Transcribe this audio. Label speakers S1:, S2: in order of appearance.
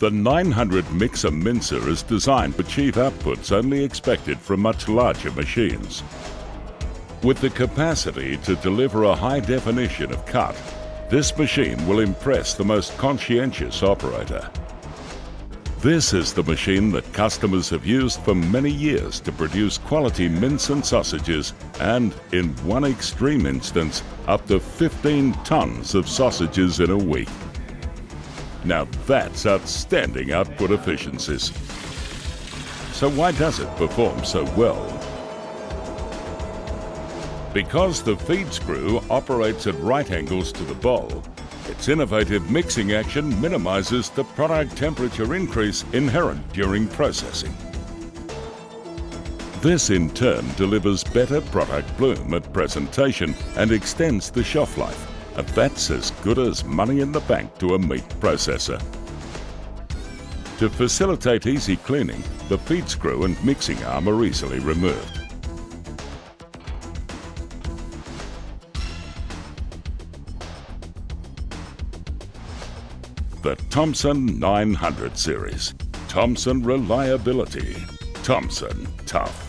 S1: The 900 mixer mincer is designed to achieve outputs only expected from much larger machines. With the capacity to deliver a high definition of cut, this machine will impress the most conscientious operator. This is the machine that customers have used for many years to produce quality mince and sausages and, in one extreme instance, up to 15 tons of sausages in a week. Now that's outstanding output efficiencies. So why does it perform so well? Because the feed screw operates at right angles to the bowl, its innovative mixing action minimizes the product temperature increase inherent during processing. This in turn delivers better product bloom at presentation and extends the shelf life, and that's as good as money in the bank to a meat processor. To facilitate easy cleaning, the feed screw and mixing arm are easily removed. The Thomson 900 series. Thomson reliability. Thomson tough.